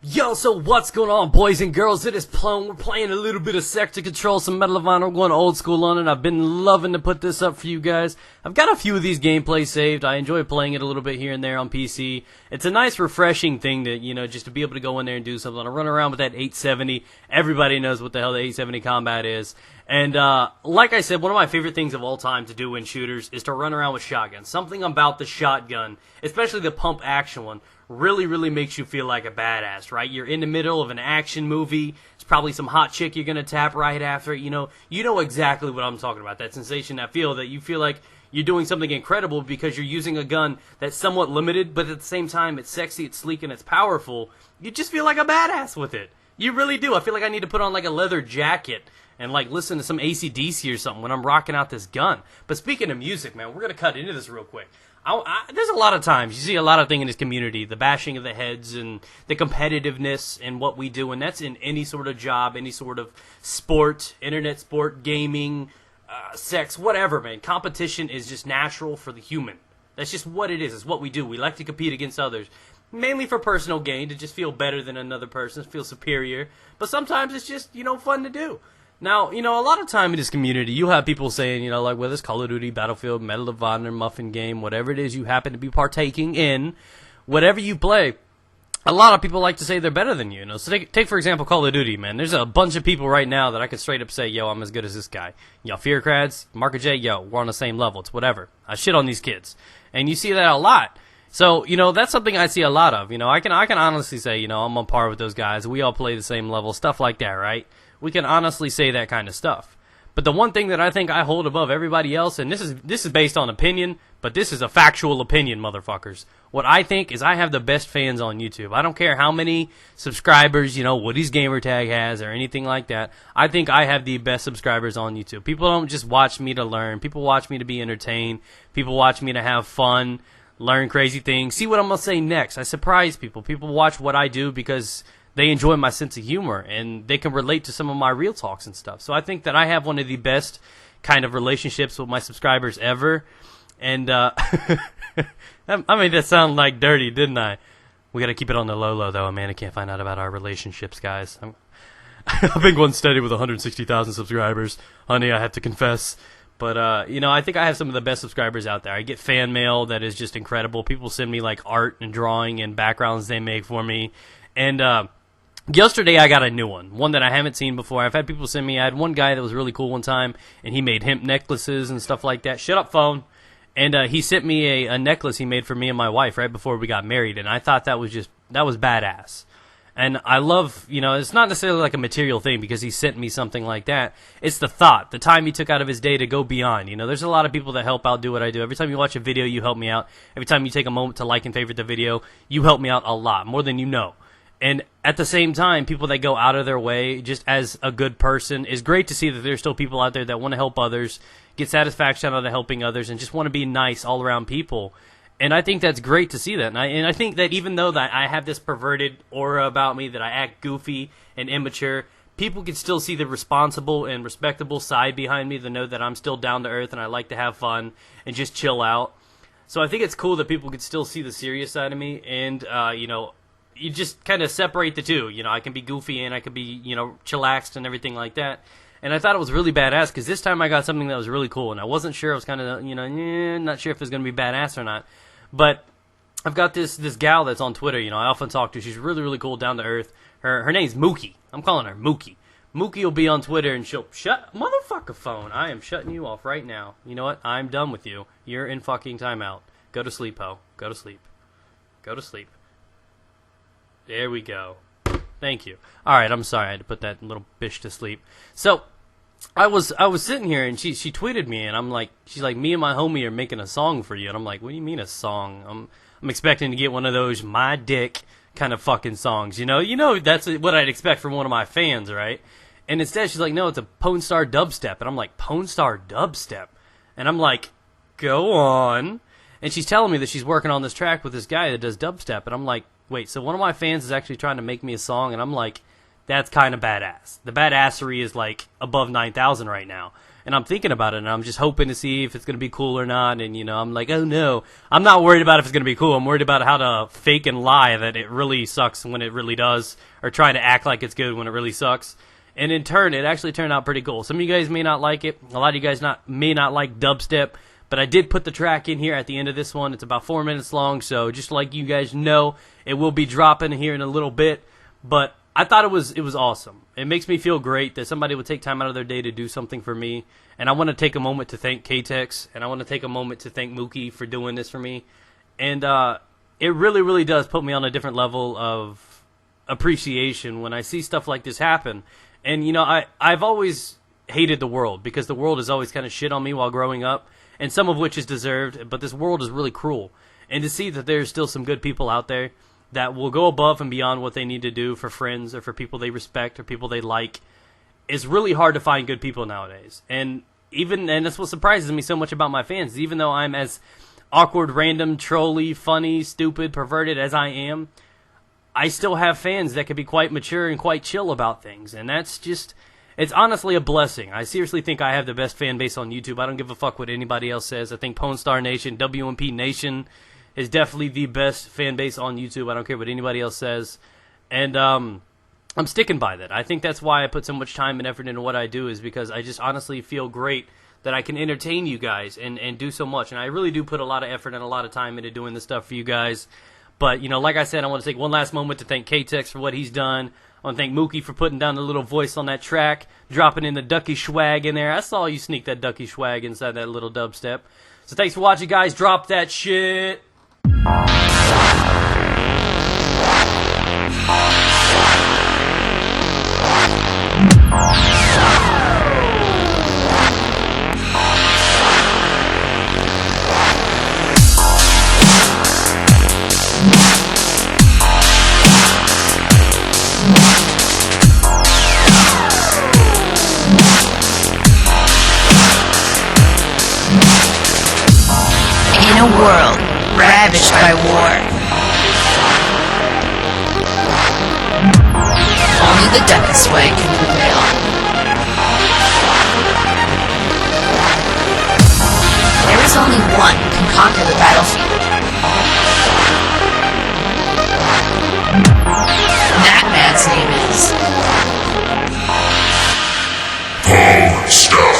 Yo, so what's going on, boys and girls? It is Plum. We're playing a little bit of Sector Control, some Medal of Honor. We're going old school on it. I've been loving to put this up for you guys. I've got a few of these gameplays saved. I enjoy playing it a little bit here and there on PC. It's a nice, refreshing thing to, just to be able to go in there and do something. I run around with that 870. Everybody knows what the hell the 870 combat is. And like I said, one of my favorite things of all time to do in shooters is to run around with shotguns. Something about the shotgun, especially the pump action one, really makes you feel like a badass, right? You're in the middle of an action movie. It's probably some hot chick you're going to tap right after it. You know exactly what I'm talking about. That sensation, that feel that you feel like you're doing something incredible because you're using a gun that's somewhat limited, but at the same time, it's sexy, it's sleek, and it's powerful. You just feel like a badass with it. You really do. I feel like I need to put on like a leather jacket and like listen to some AC/DC or something when I'm rocking out this gun. But speaking of music, man, we're going to cut into this real quick. There's a lot of times, you see a lot of things in this community, the bashing of the heads and the competitiveness in what we do, and that's in any sort of job, any sort of sport, internet sport, gaming, sex, whatever, man. Competition is just natural for the human. That's just what it is. It's what we do. We like to compete against others, mainly for personal gain, to just feel better than another person, feel superior, but sometimes it's just, fun to do. Now, a lot of time in this community, you have people saying, like, whether it's Call of Duty, Battlefield, Medal of Honor, Muffin Game, whatever it is you happen to be partaking in, whatever you play, a lot of people like to say they're better than you. So take, for example, Call of Duty, man. There's a bunch of people right now that I could straight up say, yo, I'm as good as this guy. Fearcrads, Marker J, yo, we're on the same level. It's whatever. I shit on these kids. And you see that a lot. So, that's something I see a lot of. I can honestly say, I'm on par with those guys. We all play the same level, stuff like that, right? We can honestly say that kind of stuff. But the one thing that I think I hold above everybody else, and this is based on opinion, but this is a factual opinion, motherfuckers. What I think is I have the best fans on YouTube. I don't care how many subscribers, Woody's Gamertag has or anything like that. I think I have the best subscribers on YouTube. People don't just watch me to learn. People watch me to be entertained. People watch me to have fun, learn crazy things, see what I'm going to say next. I surprise people. People watch what I do because they enjoy my sense of humor, and they can relate to some of my real talks and stuff. So I think that I have one of the best kind of relationships with my subscribers ever. And I made that sound like dirty, didn't I? We got to keep it on the low, though. Amanda can't find out about our relationships, guys. I've been going steady with 160,000 subscribers. Honey, I have to confess. But, I think I have some of the best subscribers out there. I get fan mail that is just incredible. People send me, like, art and drawing and backgrounds they make for me. And, yesterday I got a new one that I haven't seen before. I've had people send me. I had one guy that was really cool one time, and he made hemp necklaces and stuff like that. Shut up, phone. And he sent me a necklace he made for me and my wife right before we got married, and I thought that was badass. And I love, it's not necessarily like a material thing because he sent me something like that. It's the thought, the time he took out of his day to go beyond. There's a lot of people that help out do what I do. Every time you watch a video, you help me out. Every time you take a moment to like and favorite the video, you help me out a lot, more than you know. And at the same time, people that go out of their way just as a good person, is great to see that there's still people out there that want to help others, get satisfaction out of helping others, and just want to be nice all around people. And I think that's great to see that. And I think that even though that I have this perverted aura about me, that I act goofy and immature, people can still see the responsible and respectable side behind me, to know that I'm still down to earth and I like to have fun and just chill out. So I think it's cool that people can still see the serious side of me, and, you just kind of separate the two. I can be goofy and I can be, chillaxed and everything like that. And I thought it was really badass because this time I got something that was really cool, and I wasn't sure. I was kind of, not sure if it was going to be badass or not. But I've got this gal that's on Twitter, I often talk to. She's really cool, down to earth. Her name's Mookie. I'm calling her Mookie. Mookie will be on Twitter and she'll shut motherfucker phone. I am shutting you off right now. You know what? I'm done with you. You're in fucking timeout. Go to sleep, ho. Go to sleep. Go to sleep. There we go. Thank you. All right, I'm sorry I had to put that little bitch to sleep. So I was sitting here, and she tweeted me, and she's like, me and my homie are making a song for you, and I'm like, what do you mean a song? I'm expecting to get one of those my dick kind of fucking songs, that's what I'd expect from one of my fans, right? And instead she's like, no, it's a Pwnstar Dubstep, and I'm like, Pwnstar Dubstep, and I'm like, go on. And she's telling me that she's working on this track with this guy that does dubstep, and I'm like, wait, so one of my fans is actually trying to make me a song, and I'm like, that's kind of badass. The badassery is like above 9,000 right now. and I'm thinking about it, and I'm just hoping to see if it's going to be cool or not, and, you know, I'm like, oh no, I'm not worried about if it's going to be cool, I'm worried about how to fake and lie that it really sucks when it really does, or trying to act like it's good when it really sucks. And in turn, it actually turned out pretty cool. Some of you guys may not like it, a lot of you guys may not like dubstep, but I did put the track in here at the end of this one. It's about 4 minutes long, so just like you guys know, it will be dropping here in a little bit, but I thought it was awesome. It makes me feel great that somebody would take time out of their day to do something for me. And I want to take a moment to thank Catex, and I want to take a moment to thank Mookie for doing this for me. And it really, really does put me on a different level of appreciation when I see stuff like this happen. And, you know, I've always hated the world because the world has always kind of shit on me while growing up, and some of which is deserved, but this world is really cruel. And to see that there's still some good people out there that will go above and beyond what they need to do for friends or for people they respect or people they like. It's really hard to find good people nowadays. And that's what surprises me so much about my fans. Even though I'm as awkward, random, trolly, funny, stupid, perverted as I am, I still have fans that can be quite mature and quite chill about things. And that's just, it's honestly a blessing. I seriously think I have the best fan base on YouTube. I don't give a fuck what anybody else says. I think Pwnstar Nation, WMP Nation, is definitely the best fan base on YouTube. I don't care what anybody else says. And I'm sticking by that. I think that's why I put so much time and effort into what I do, is because I just honestly feel great that I can entertain you guys and do so much. And I really do put a lot of effort and a lot of time into doing this stuff for you guys. But, you know, like I said, I want to take one last moment to thank Catex for what he's done. I want to thank Mookie for putting down the little voice on that track, dropping in the ducky swag in there. I saw you sneak that ducky swag inside that little dubstep. So thanks for watching, guys. Drop that shit. In a world ravaged by war, only the duckest way can prevail. There is only one who can conquer the battlefield. That man's name is Pwnstar.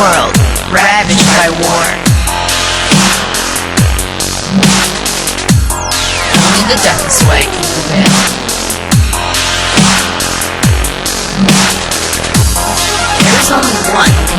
world ravaged by war. Only the deathless way can prevail. There is only one